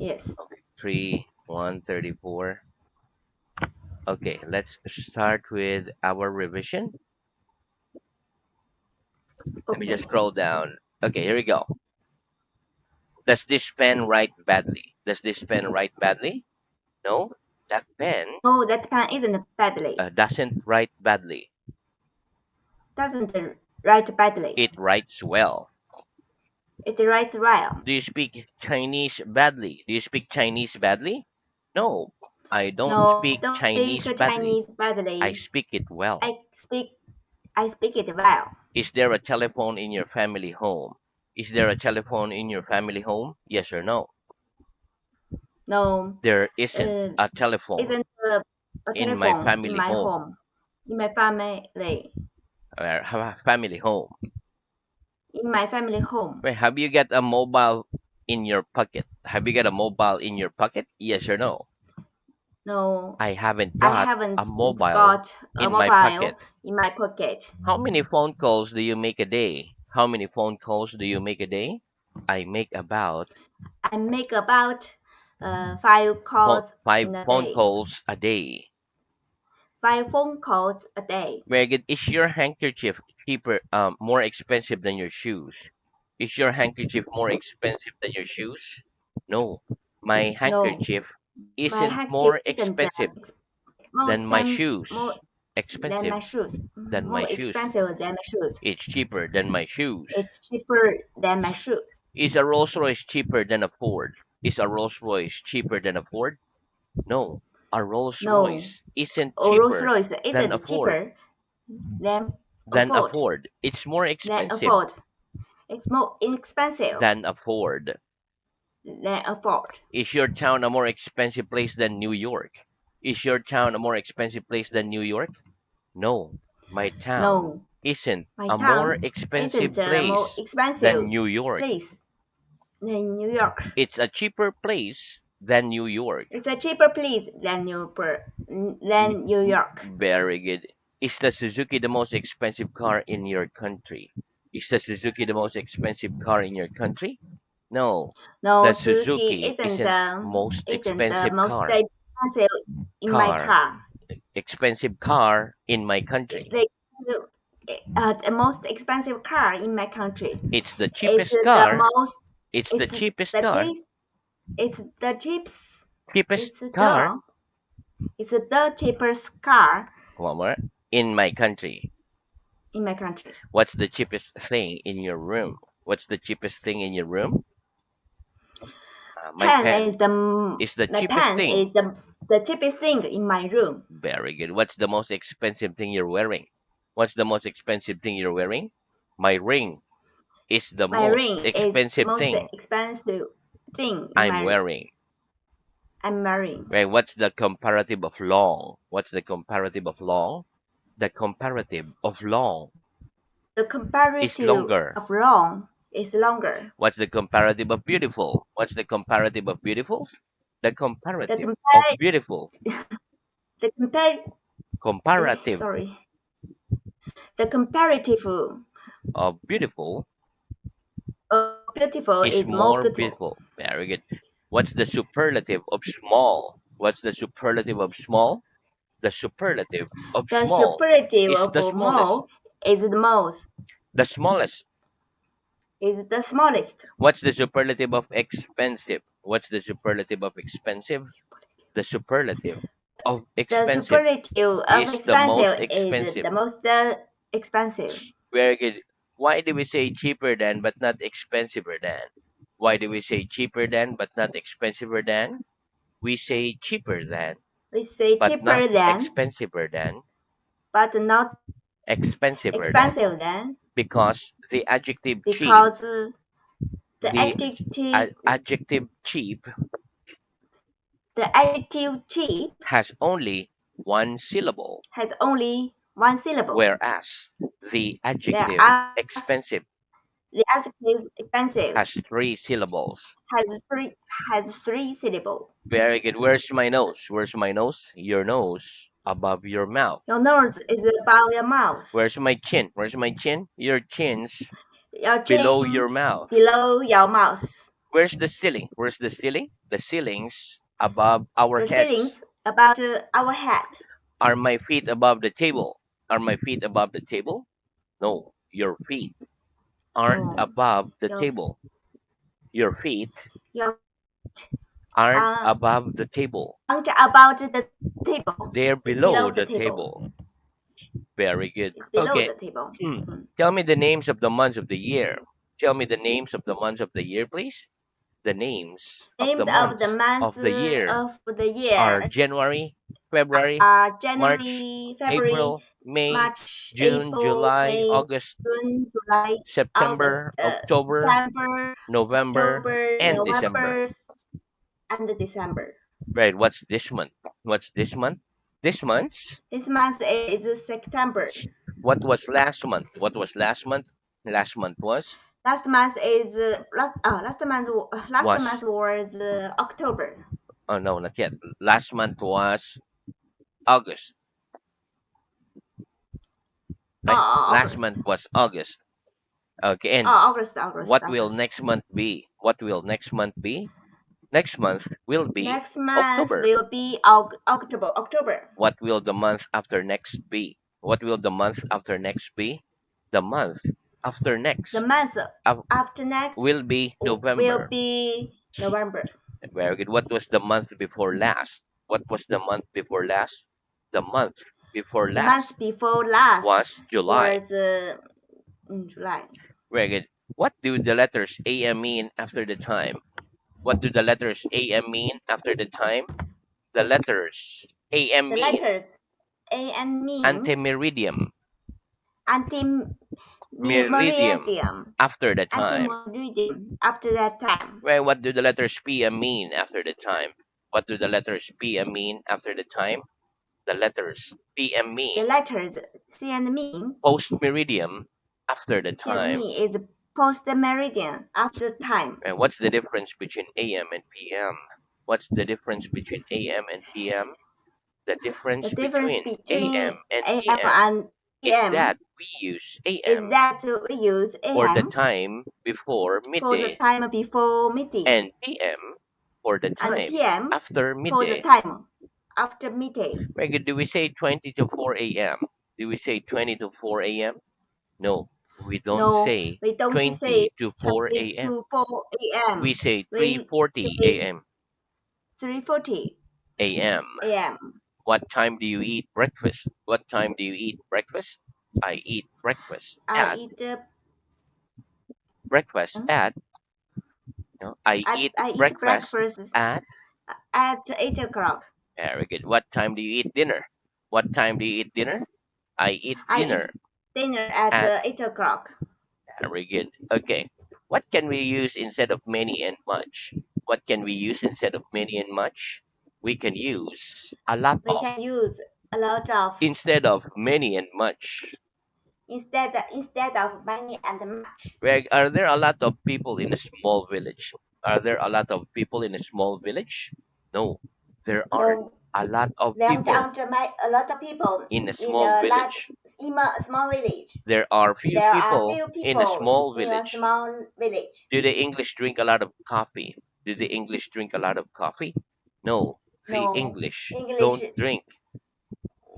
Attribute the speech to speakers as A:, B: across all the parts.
A: Yes.
B: Okay, 3, 134. Okay, let's start with our revision. Let me just
A: Okay.
B: scroll down. Okay, here we go. Does this pen write badly? Does this pen write badly? No, that pen
A: Oh, that pen isn't badly.
B: doesn't write badly.
A: Doesn't write badly.
B: It writes well.
A: It writes well.
B: Do you speak Chinese badly? Do you speak Chinese badly? No, I don't
A: No,
B: speak
A: don't speak
B: Chinese badly.
A: Chinese
B: I
A: badly.
B: speak it well.
A: I speak I speak it well.
B: Is there a telephone in your family home? Is there a telephone in your family home? Yes or no?
A: No,
B: There isn't
A: uh,
B: a telephone
A: isn't a
B: in my
A: telephone in
B: family
A: my
B: home.
A: home. In my family.
B: Family home.
A: In my family home.
B: Wait, have you got a mobile in your pocket? Have you got a mobile in your pocket? Yes or no?
A: No,
B: I haven't
A: I
B: got a
A: haven't
B: mobile
A: got a
B: in my
A: mobile
B: pocket.
A: in my pocket.
B: How many phone calls do you make a day? How many phone calls do you make a day? I make about
A: I make about 5 calls
B: five
A: in a
B: phone
A: day.
B: calls a day.
A: 5 phone calls a day.
B: Very good. Is your handkerchief more expensive than your shoes? Is your handkerchief more expensive than your shoes? No, my
A: No,
B: handkerchief
A: my
B: isn't
A: handkerchief
B: more
A: isn't
B: expensive
A: more
B: than my
A: exam
B: shoes.
A: more than
B: Expensive
A: my shoes.
B: than my
A: More
B: shoes.
A: expensive than my shoes.
B: It's cheaper than my shoes.
A: It's cheaper than my shoes.
B: Is a Rolls Royce cheaper than a Ford? Is a Rolls Royce cheaper than a Ford? No, a Rolls
A: No,
B: Royce isn't
A: Rolls
B: cheaper
A: Royce
B: than a
A: isn't
B: Ford.
A: cheaper than a
B: Than a
A: Ford.
B: Ford. It's more
A: Than a
B: expensive
A: Ford. It's more inexpensive
B: than a Ford.
A: than a Ford.
B: Is your town a more expensive place than New York? Is your town a more expensive place than New York? No, my town
A: No,
B: isn't
A: my
B: a more
A: town isn't
B: expensive
A: a more
B: place than
A: expensive
B: New York.
A: place than New York.
B: It's a cheaper place than New York.
A: It's a cheaper place
B: Y-
A: than New York.
B: Very good. Is the Suzuki the most expensive car in your country? Is the Suzuki the most expensive car in your country? No,
A: No,
B: the
A: Suzuki
B: Suzuki isn't most
A: isn't the
B: expensive
A: most
B: car.
A: expensive in my
B: Car,
A: car.
B: expensive car in my country.
A: The, the most expensive car in my country.
B: It's the
A: It's
B: cheapest
A: the
B: car.
A: most.
B: It's the
A: It's
B: cheapest
A: the
B: car.
A: cheap. It's the cheapest.
B: Cheapest
A: It's
B: car.
A: the. It's the cheapest car
B: One more. In my country.
A: in my country.
B: What's the cheapest thing in your room? What's the cheapest thing in your room? My
A: Pen
B: pen
A: is the
B: is the
A: My
B: cheapest
A: pen
B: thing.
A: is the cheapest thing in my room.
B: Very good. What's the most expensive thing you're wearing? What's the most expensive thing you're wearing? My ring is the
A: My
B: most
A: ring is
B: expensive
A: most
B: thing
A: expensive thing in
B: I'm
A: my
B: wearing.
A: I'm wearing.
B: Right? What's the comparative of long? What's the comparative of long? The comparative of long
A: The
B: is
A: comparative
B: longer.
A: of long is longer.
B: What's the comparative of beautiful? What's the comparative of beautiful? The
A: The
B: comparative of
A: compare
B: beautiful.
A: the compare
B: Comparative
A: sorry. The comparative
B: of beautiful
A: of beautiful
B: is
A: is more
B: more
A: beautiful.
B: beautiful. Very good. What's the superlative of small? What's the superlative of small? The superlative of
A: The
B: small
A: superlative
B: is
A: of
B: the smallest.
A: more is the most
B: The smallest.
A: is the smallest.
B: What's the superlative of expensive? What's the superlative of expensive? The superlative of
A: The
B: expensive
A: superlative of
B: is the most
A: expensive is
B: expensive.
A: the most expensive.
B: Very good. Why do we say cheaper than but not expensiver than? Why do we say cheaper than but not expensiver than? We say cheaper than
A: We say
B: but not
A: cheaper than,
B: expensiver than,
A: but not
B: expensiver than.
A: expensive than,
B: Because the adjective cheap,
A: because
B: the adjective cheap
A: the adjective cheap
B: has only one syllable,
A: has only one syllable,
B: whereas the adjective
A: whereas
B: expensive
A: the adjective expensive
B: has three syllables.
A: has three has three syllables.
B: Very good. Where's my nose? Where's my nose? Your nose above your mouth.
A: Your nose is above your mouth.
B: Where's my chin? Where's my chin? Your chin's
A: Your
B: below
A: chin
B: your mouth.
A: below your mouth.
B: Where's the ceiling? Where's the ceiling? The ceiling's above our
A: The
B: heads.
A: ceilings about our head.
B: Are my feet above the table? Are my feet above the table? No, your feet aren't
A: No,
B: above the
A: your
B: table. Your feet
A: your
B: aren't
A: uh
B: above the table.
A: aren't about the table.
B: They're
A: It's
B: below
A: below the
B: the
A: table.
B: table. Very good.
A: It's below
B: Okay.
A: the table.
B: Hmm.
A: Mm.
B: Tell me the names of the months of the year. Tell me the names of the months of the year, please. The names of the
A: Names of the
B: months
A: months
B: of the year
A: of the
B: are
A: year
B: January, February,
A: are
B: March,
A: January, February,
B: April, May,
A: March,
B: June,
A: April,
B: July,
A: May,
B: August,
A: June, July, August,
B: September, October,
A: September,
B: November,
A: October,
B: and December.
A: November, and December.
B: Right, what's this month? What's this month? This month's.
A: This month is September.
B: What was last month? What was last month? Last month
A: Last month is last month
B: was
A: was October.
B: oh no, not yet. Last month was August, right? Last
A: August.
B: month was August. Okay, and
A: August, August,
B: what will
A: August.
B: next month be? What will next month be? Next month will be
A: Next month
B: October.
A: will be October. October.
B: What will the month after next be? What will the month after next be? The month after
A: The
B: next
A: month
B: uh,
A: after next
B: will be
A: will
B: November.
A: be November.
B: Very good. What was the month before last? What was the month before last? The month before
A: The
B: last
A: month before last
B: was July.
A: was July.
B: Very good. What do the letters AM mean after the time? What do the letters AM mean after the time? The letters AM
A: The
B: mean
A: letters A and mean
B: antemeridium. Meridium
A: anti-meridium.
B: after the time.
A: Anti-meridium after that time.
B: Right, what do the letters PM mean after the time? What do the letters PM mean after the time? The letters PM
A: The
B: mean
A: letters C and mean
B: post meridium after the
A: C and
B: time.
A: me is post-meridian after time.
B: And what's the difference between AM and PM? What's the difference between AM and PM? The
A: The
B: difference
A: difference
B: between AM
A: between
B: and
A: AM
B: PM
A: and
B: is
A: PM
B: that we use
A: is
B: AM
A: that we use
B: for the
A: AM
B: time before
A: for the
B: midday
A: time before midday
B: and PM for the
A: and
B: time
A: PM
B: after
A: for the
B: midday.
A: time after midday.
B: Very good. Do we say 20 to 4 a.m.? Do we say 20 to 4 a.m.? No, we don't
A: No,
B: say
A: we don't say
B: 20 to
A: 20
B: 4 a.m.
A: to 4
B: We
A: a.m.
B: say
A: We
B: 3:40
A: say
B: a.m.
A: 3:40
B: a.m.
A: a.m.
B: What time do you eat breakfast? What time do you eat breakfast? I eat
A: I eat
B: breakfast
A: hmm?
B: at I eat
A: I eat
B: breakfast
A: breakfast
B: at
A: at 8 o'clock.
B: very good. What time do you eat dinner? What time do you eat dinner? I eat
A: I eat
B: dinner
A: dinner at
B: at
A: 8 o'clock.
B: very good. Okay. What can we use instead of many and much? What can we use instead of many and much? We can use a lot
A: We
B: of
A: can use a lot of
B: instead of many and much.
A: instead of many and much.
B: Where are there a lot of people in a small village? Are there a lot of people in a small village? No, there aren't
A: No,
B: a lot of
A: there
B: people
A: aren't a lot of people
B: in a
A: in
B: small
A: a
B: village.
A: small village.
B: There are few
A: There are
B: people
A: few
B: in a
A: people
B: small
A: in a
B: village.
A: small village.
B: Do the English drink a lot of coffee? Do the English drink a lot of coffee? No, the
A: No,
B: English
A: English
B: don't drink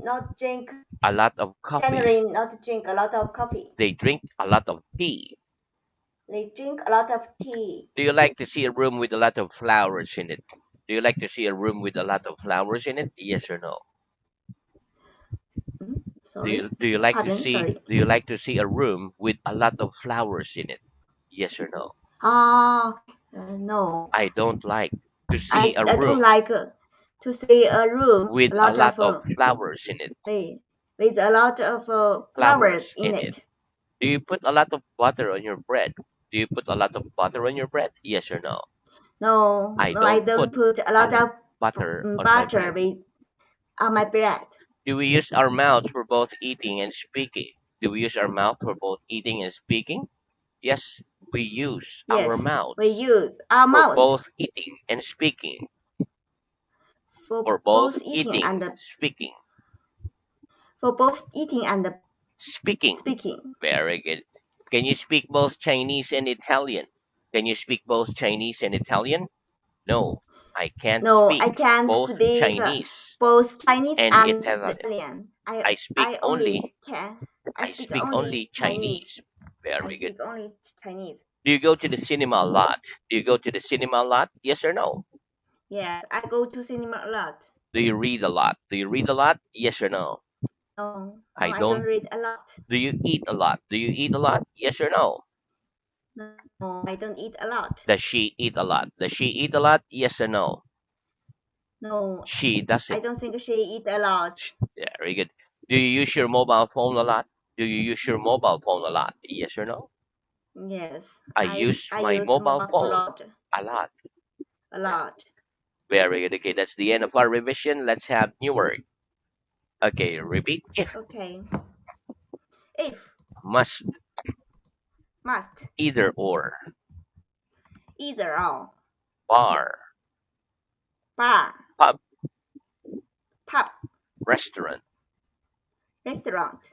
A: not drink
B: a lot of coffee.
A: generally not drink a lot of coffee.
B: They drink a lot of tea.
A: They drink a lot of tea.
B: Do you like to see a room with a lot of flowers in it? Do you like to see a room with a lot of flowers in it? Yes or no?
A: Sorry,
B: Do you like to
A: pardon,
B: see
A: sorry.
B: a room with a lot of flowers in it? Yes or no?
A: No.
B: I don't like to see a
A: I don't
B: room
A: like to see a room
B: with a lot of flowers in it.
A: with, with a lot of flowers
B: Flowers
A: in
B: in it.
A: it.
B: Do you put a lot of butter on your bread? Do you put a lot of butter on your bread? Yes or no?
A: No,
B: I
A: no, I
B: don't put
A: don't put a
B: a
A: lot
B: lot
A: of
B: of butter on my
A: butter
B: bread.
A: on my bread.
B: Do we use our mouths for both eating and speaking? Do we use our mouth for both eating and speaking? Yes, we use our
A: Yes, we
B: mouths
A: use our
B: for
A: mouth
B: both eating and speaking.
A: for
B: For both
A: both eating
B: eating,
A: and
B: speaking, speaking.
A: speaking.
B: Very good. Can you speak both Chinese and Italian? Can you speak both Chinese and Italian? No, I can't
A: No,
B: speak
A: I can
B: both
A: speak
B: Chinese
A: both Chinese
B: and
A: and
B: Italian.
A: Italian.
B: I speak only
A: I
B: I
A: speak
B: speak
A: only
B: only
A: Chinese.
B: Chinese.
A: I
B: Very good.
A: speak only Chinese.
B: Do you go to the cinema a lot? Do you go to the cinema a lot? Yes or no?
A: Yes, I go to cinema a lot.
B: Do you read a lot? Do you read a lot? Yes or no?
A: No, no,
B: I
A: I don't
B: don't.
A: read a lot.
B: Do you eat a lot? Do you eat a lot? Yes or no?
A: No, I don't eat a lot.
B: Does she eat a lot? Does she eat a lot? Yes or no?
A: No,
B: She
A: I
B: doesn't.
A: don't think she eat a lot.
B: Yeah, very good. Do you use your mobile phone a lot? Do you use your mobile phone a lot? Yes or no?
A: Yes,
B: I
A: I
B: use
A: I
B: my
A: use
B: mobile
A: mobile phone
B: phone a lot.
A: a lot.
B: Very good. Okay, that's the end of our revision. Let's have new word. Okay, repeat. If,
A: Okay. If,
B: must,
A: must,
B: either or,
A: either or,
B: bar,
A: bar,
B: pub,
A: pub,
B: restaurant.
A: restaurant.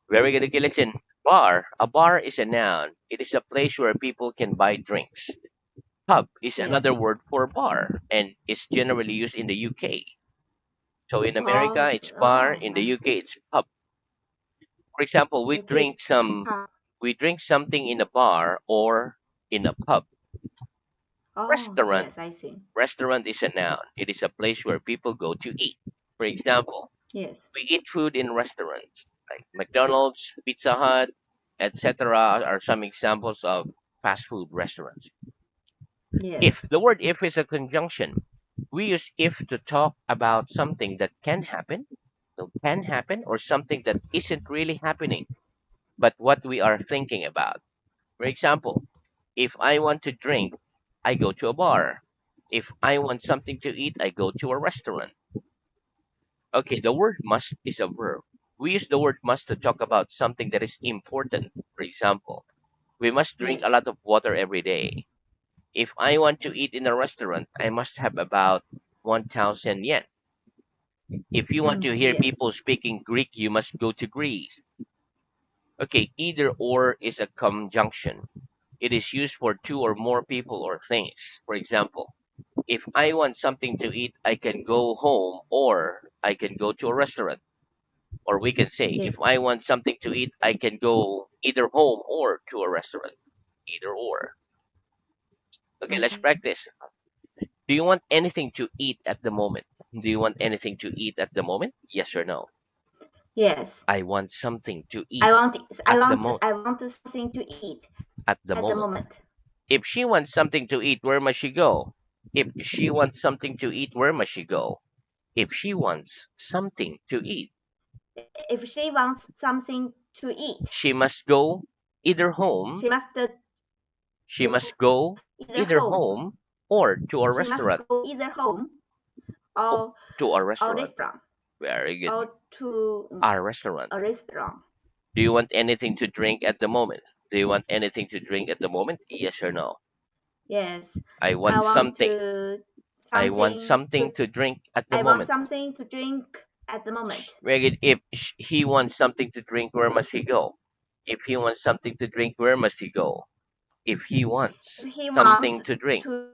B: Very good. Okay, listen. Bar. A bar is a noun. It is a place where people can buy drinks. Pub is
A: Yes.
B: another word for bar and is generally used in the UK. So in America,
A: But
B: it's bar.
A: oh,
B: In the UK, it's pub. For example,
A: in UK it's pub.
B: we drink something in a bar or in a pub.
A: Oh,
B: Restaurant.
A: yes, I see.
B: Restaurant is a noun. It is a place where people go to eat. For example,
A: Yes,
B: we eat food in restaurants like McDonald's, Pizza Hut, etc. are some examples of fast food restaurants.
A: yes,
B: If the word if is a conjunction, we use if to talk about something that can happen, so can happen, or something that isn't really happening, but what we are thinking about. For example, if I want to drink, I go to a bar. If I want something to eat, I go to a restaurant. Okay, the word must is a verb. We use the word must to talk about something that is important. For example, we must drink
A: yes,
B: a lot of water every day. If I want to eat in a restaurant, I must have about 1,000 yen. If you want to hear
A: yes,
B: people speaking Greek, you must go to Greece. Okay, either or is a conjunction. It is used for two or more people or things. For example, if I want something to eat, I can go home or I can go to a restaurant. Or we can say, if
A: yes.
B: I want something to eat, I can go either home or to a restaurant. Either or. Okay, let's
A: Okay.
B: practice. Do you want anything to eat at the moment? Do you want anything to eat at the moment? Yes or no?
A: Yes.
B: I want something to
A: I
B: eat
A: want I
B: at the
A: want
B: moment.
A: I want something to eat
B: At the
A: at the
B: moment.
A: moment.
B: If she wants something to eat, where must she go? If she wants something to eat, where must she go? If she wants something to eat,
A: If she wants something to eat,
B: she must go either home.
A: she must
B: She
A: go
B: must go
A: either
B: either
A: home.
B: home or to a
A: She must
B: restaurant.
A: go either home
B: Oh,
A: or
B: to a
A: a
B: restaurant.
A: restaurant
B: Very good.
A: or to
B: A restaurant.
A: a restaurant.
B: Do you want anything to drink at the moment? Do you want anything to drink at the moment? Yes or no?
A: Yes.
B: I
A: I
B: want
A: want
B: something.
A: to
B: I want
A: something
B: something
A: to
B: to drink at the
A: I want
B: moment.
A: something to drink at the moment.
B: Very good. If he wants something to drink, where must he go? If he wants something to drink, where must he go? If he wants
A: If he wants
B: something to drink,
A: to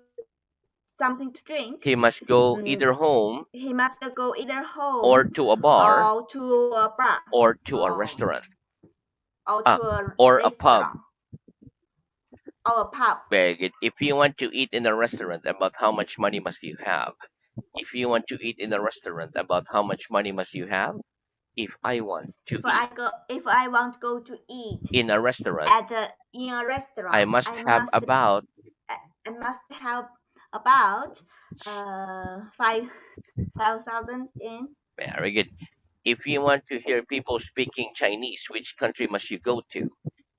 A: something to drink,
B: he must go
A: mm,
B: either home
A: he must go either
B: or
A: home
B: to a bar
A: or to a bar
B: or to a
A: or,
B: restaurant.
A: or
B: Ah,
A: to a
B: or a pub.
A: restaurant or a pub.
B: Very good. If you want to eat in a restaurant, about how much money must you have? If you want to eat in a restaurant, about how much money must you have? If I want to eat
A: If I want to go to eat
B: in a restaurant,
A: at a in a
B: I
A: restaurant,
B: must have about
A: I must have about five thousand in.
B: very good. If you want to hear people speaking Chinese, which country must you go to?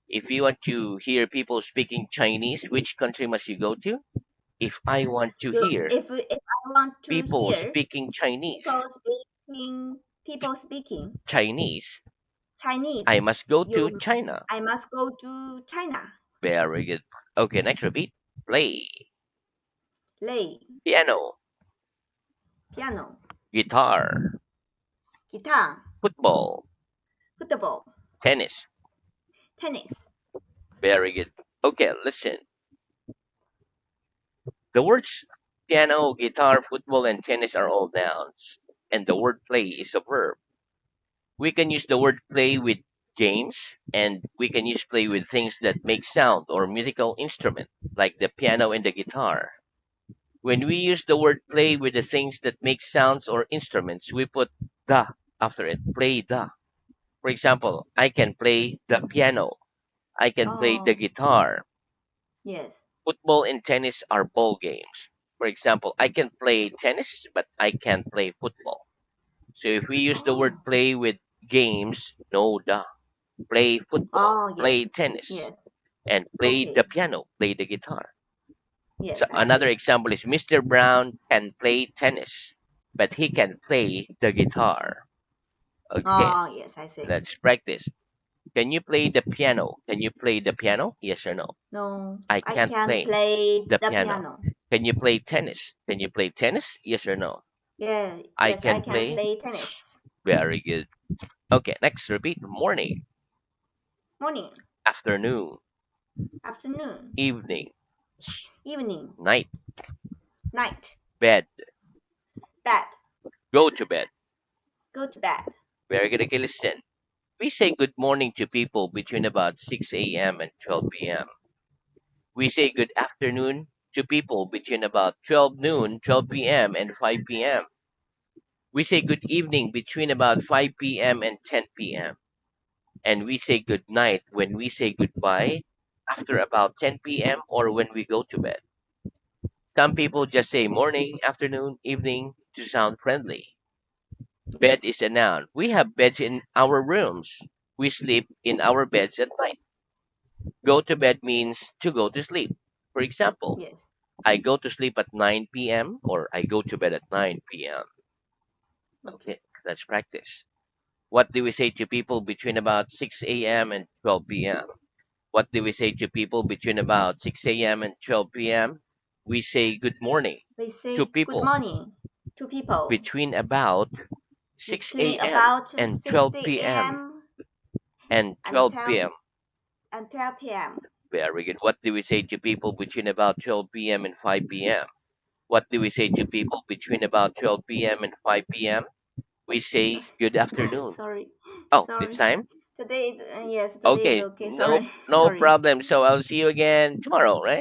B: If you want to hear people speaking Chinese, which country must you go to? If I want to
A: You
B: hear
A: if I want to
B: people
A: hear
B: speaking Chinese,
A: people speaking
B: Chinese,
A: Chinese,
B: I must go
A: you
B: to China.
A: I must go to China.
B: Very good. Okay, next repeat. Play,
A: Play
B: piano,
A: piano,
B: guitar,
A: guitar,
B: football,
A: football,
B: tennis.
A: tennis.
B: Very good. Okay, listen. The words piano, guitar, football, and tennis are all nouns, and the word play is a verb. We can use the word play with games, and we can use play with things that make sound or musical instrument, like the piano and the guitar. When we use the word play with the things that make sounds or instruments, we put the after it. Play the. For example, I can play the piano. I can play the
A: Oh,
B: guitar.
A: yes.
B: Football and tennis are ball games. For example, I can play tennis, but I can't play football. So if we use the word
A: Oh,
B: play with games, no the. Play football,
A: oh, yes.
B: play tennis,
A: Yes.
B: and play the
A: Okay.
B: piano, play the guitar. So
A: Yes, I
B: another
A: see.
B: example is Mr. Brown can play tennis, but he can play the guitar. Okay,
A: Oh, yes, I see.
B: let's practice. Can you play the piano? Can you play the piano? Yes or no?
A: No,
B: I
A: I
B: can't
A: can't
B: play
A: play
B: the
A: the
B: piano.
A: piano.
B: Can you play tennis? Can you play tennis? Yes or no?
A: Yeah,
B: I
A: yes, I
B: can
A: can
B: play.
A: play tennis.
B: Very good. Okay, next repeat. Morning,
A: Morning,
B: afternoon,
A: afternoon,
B: evening,
A: evening,
B: night,
A: night,
B: bed,
A: bed,
B: go to bed.
A: go to bed.
B: Very good. Okay, listen. We say good morning to people between about 6 a.m. and 12 p.m. We say good afternoon to people between about 12 noon, 12 p.m. and 5 p.m. We say good evening between about 5 p.m. and 10 p.m. And we say good night when we say goodbye after about 10 p.m. or when we go to bed. Some people just say morning, afternoon, evening to sound friendly. Bed
A: Yes,
B: is a noun. We have beds in our rooms. We sleep in our beds at night. Go to bed means to go to sleep. For example,
A: yes,
B: I go to sleep at 9 p.m. or I go to bed at 9 p.m.
A: okay.
B: Okay, let's practice. What do we say to people between about 6 a.m. and 12 p.m.? What do we say to people between about 6 a.m. and 12 p.m.? We say good morning
A: We
B: to
A: say good
B: people
A: morning to people
B: between about 6
A: between
B: a.m.
A: about
B: and
A: 6
B: 12 p.m.
A: a.m.
B: and
A: and
B: 12 p.m.
A: 10 and 12 p.m.
B: Very good. What do we say to people between about 12 p.m. and 5 p.m.? What do we say to people between about 12 p.m. and 5 p.m.? We say
A: Sorry,
B: good afternoon.
A: sorry,
B: Oh, it's
A: sorry.
B: time?
A: Today is yes, today is
B: Okay,
A: okay.
B: no
A: Sorry,
B: no
A: sorry.
B: problem. So I'll see you again tomorrow, right?